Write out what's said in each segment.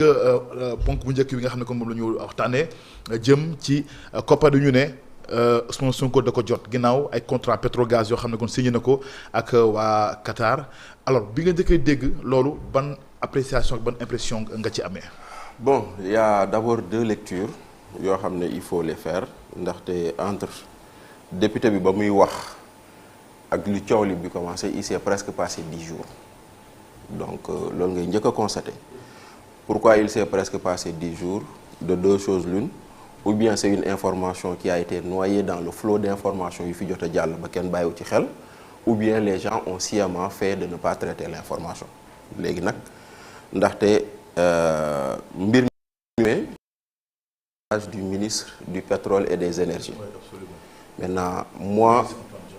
ponk bu njëkk bi nga xam ne kon moom la ñu waxtaanee jëm ci koppar yu ñu ne Ousmane Sonko da ko jot ginnaaw ay contrat pétrogaz yoo xam ne kon signé na ko ak waa Qatar alors bi nga njëkkee dégg loolu ban appréciation ak ban impression nga ci amee. Bon, il y a d'abord deux lectures yoo xam ne il faut les faire ndaxte entre député bi ba muy wax ak lu coow li bi commencé il s'est presque passé 10 jours donc loolu ngay njëkk a constaté. Pourquoi il s'est presque passé 10 jours? De deux choses l'une, ou bien c'est une information qui a été noyée dans le flot d'informations yu fi jot a jàll ba kenn bàyyiwu ci xel, ou bien les gens ont sciemment fait de ne pas traiter l'information. Léegi nag ndaxte mbir mi du ministre du pétrole et des énergies. Oui, absolument. Maintenant, moi,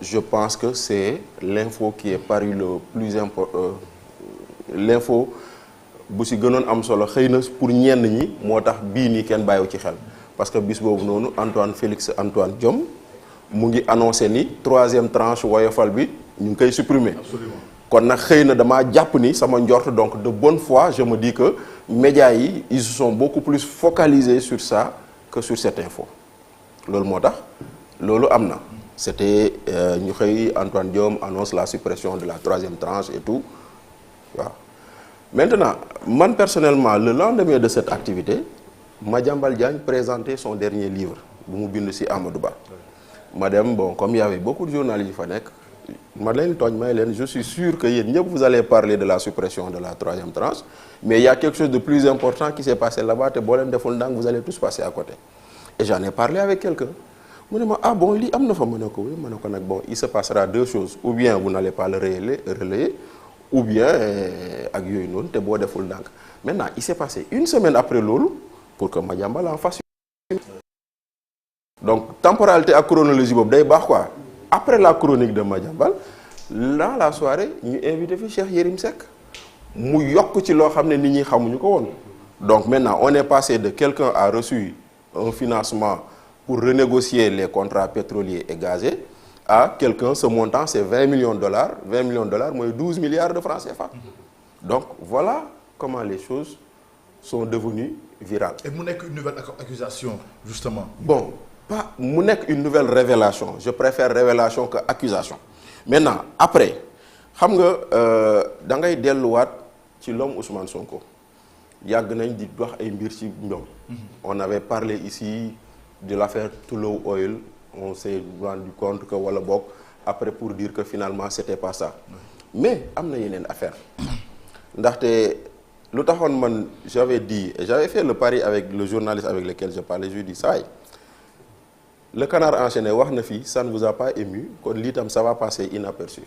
je pense que c'est l'info qui est parue le plus important. L'info bu si gënoon am solo xëy na pour ñenn ñi moo tax bii nii kenn bàyyiwu ci xel parce que bis boobu noonu Félix Antoine Diome mu ngi annoncé ni 3e tranche woyofal bi ñu ngi koy supprimer. Absolument. Kon nag xëy na damaa jàpp ni sama njort donc de bonne foi je me dis que médias yi ils se sont beaucoup plus focalisés sur ça que sur cette info loolu moo tax loolu am na. C'était ñu xëy Antoine Diome annonce la suppression de la 3e tranche et tout waaw. Maintenant, moi personnellement, le lendemain de cette activité, Madiambal Diagne présentait son dernier livre, Boumoubinossi Amadouba. Madame, bon, comme il y avait beaucoup de journalistes, je suis sûr que vous allez parler de la suppression de la 3e tranche, mais il y a quelque chose de plus important qui s'est passé là-bas, vous allez tous passer à côté. Et j'en ai parlé avec quelqu'un. Je me dit, ah bon, bon, il se passera deux choses. Ou bien vous n'allez pas le relayer ou bien ak yooyu noonu te boo deful ndànk maintenant il s'est passé une semaine après loolu pour que Madiambal en fasse une. Donc temporalité ak chronologie boobu day baax quoi après la chronique de Madiambal dans la soirée ñu invité fi Cheikh Yérim Seck mu yokk ci loo xam ne nit ñi xamuñu ko woon donc maintenant on est passé de quelqu'un a reçu un financement pour renégocier les contrats pétroliers et gaziers à quelqu'un, ce montant c'est 20 millions de dollars. 20 millions de dollars, moi 12 milliards de francs CFA. Donc voilà comment les choses sont devenues virales. Et mon une nouvelle accusation, justement. Bon, pas une nouvelle révélation. Je préfère révélation que accusation. Maintenant, après, xam nga da ngay delluwaat ci l'homme Ousmane Sonko. Yàgg nañ di wax ay mbir ci ñoom. On avait parlé ici de l'affaire Tullow Oil. On s'est rendu compte que wala bokk après pour dire que finalement c'était pas ça. Mais am na yeneen affaire ndaxte lu taxoon man j'avais dit et j'avais fait le pari avec le journaliste avec lequel je parlais je lui dis ça le canard enchaîné wax na fii ça ne vous a pas ému kon lii tam ça va passer inaperçu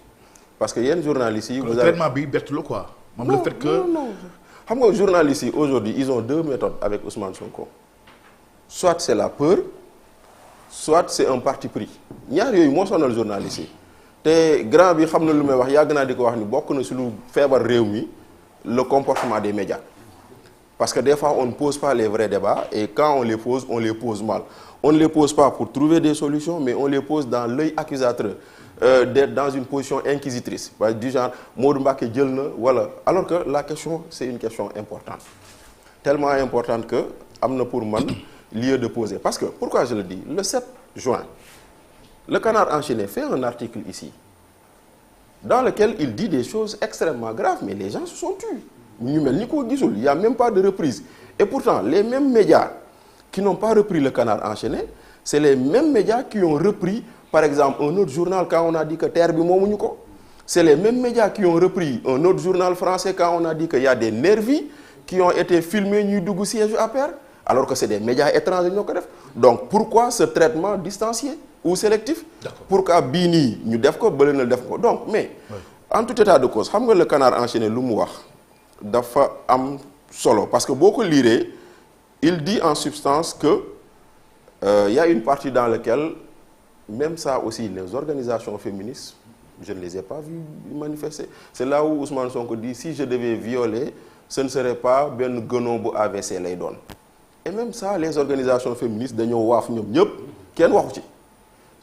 parce que yenn journalistes yi. vous avez traitement bi bett la quoi. moom le fait que non xam nga journalistes yi aujourd'hui ils ont deux méthodes avec Ousmane Sonko soit c'est la peur. Soit c'est un parti pris ñaar yooyu moo sonal journaliste yi te grand bi xam na lu may wax yàgg naa di ko wax ni bokk na si lu feebar réew mi le comportement des médias parce que des fois on ne pose pas les vrais débats et quand on les pose mal on ne les pose pas pour trouver des solutions mais on les pose dans l'œil accusateur d'être dans une position inquisitrice du genre Modou Mbacké jël na wala alors que la question c'est une question importante tellement importante que am na pour man lieu de poser. Parce que, pourquoi je le dis? Le 7 juin, le canard enchaîné fait un article ici, dans lequel il dit des choses extrêmement graves, mais les gens se sont tus. Il n'y a même pas de reprise. Et pourtant, les mêmes médias qui n'ont pas repris le canard enchaîné, c'est les mêmes médias qui ont repris, par exemple, un autre journal quand on a dit que Terre Bimomuniko. C'est les mêmes médias qui ont repris un autre journal français quand on a dit qu'il y a des nervis qui ont été filmés du siège à pair. Alors que c'est des médias étrangers. Donc pourquoi ce traitement distancié ou sélectif? Pourquoi Bini nous devons donc mais en tout état de cause, le canard enchaîné lu mu wax dafa am solo parce que beaucoup liraient, il dit en substance que y a une partie dans laquelle même ça aussi les organisations féministes, je ne les ai pas vues manifester. C'est là où Ousmane Sonko dit si je devais violer, ce ne serait pas ben guenon bu AVC lay doon. Et même ça, les organisations féministes,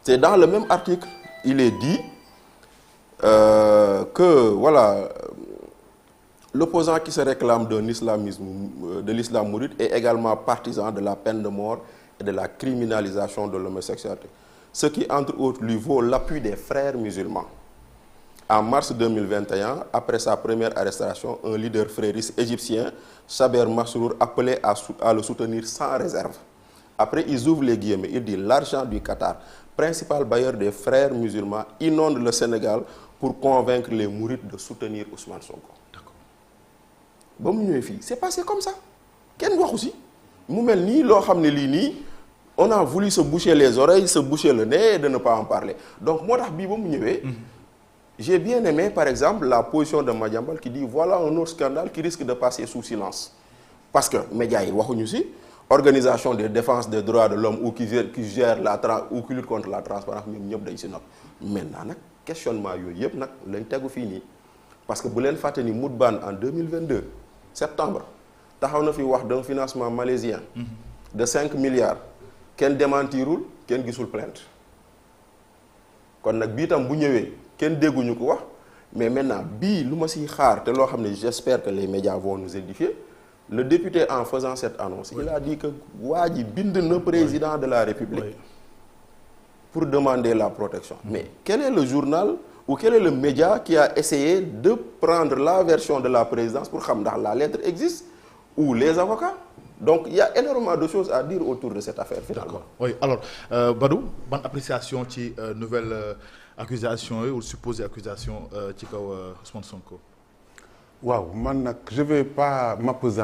c'est dans le même article, il est dit que, voilà, L'opposant qui se réclame d'un islamisme, de l'islam mouride est également partisan de la peine de mort et de la criminalisation de l'homosexualité. Ce qui, entre autres, lui vaut l'appui des frères musulmans. En mars 2021, après sa première arrestation, un leader frériste égyptien, Saber Masrour, appelait à le soutenir sans réserve. Après, ils ouvrent les guillemets, il dit « L'argent du Qatar, principal bailleur des frères musulmans, inonde le Sénégal pour convaincre les mourides de soutenir Ousmane Sonko. » Ba mu ñëwee fii c'est passé comme ça kenn waxu si mu mel nii loo xam ne lii nii on a voulu se boucher les oreilles se boucher le nez de ne pas en parler donc moo tax bii ba mu ñëwee j'ai bien aimé par exemple la position de Madiambal qui dit voilà un autre scandale qui risque de passer sous silence parce que médias yi waxuñu si organisation de défense des droits de l'homme ou qui gère ou qui lutte contre la transparence ñoom ñëpp dañ si nopp maintenant nag questionnement yooyu yëpp nag lañ tegu fii nii parce que bu leen fàtte ni Moutbane en 2022 septembre taxaw na fi wax d'un financement malaisien de 5 milliards kenn démentirul kenn gisul plainte kon nag bii tam bu ñëwee kenn dégguñu ko wax mais maintenant bii lu ma siy xaar te loo xam ne j'espère que les médias vont nous édifier le député en faisant cette annonce il a dit que waa ji bind na président de la République pour demander la protection mais quel est le journal ou quel est le média qui a essayé de prendre la version de la présidence pour xam ndax la lettre existe ou les avocats donc il y a énormément de choses à dire autour de cette affaire finalement. Oui alors Badou ban appréciation ci nouvelle accusation yi ou supposée accusation ci kaw Ousmane Sonko. waaw man nag je vais pas m'appesantir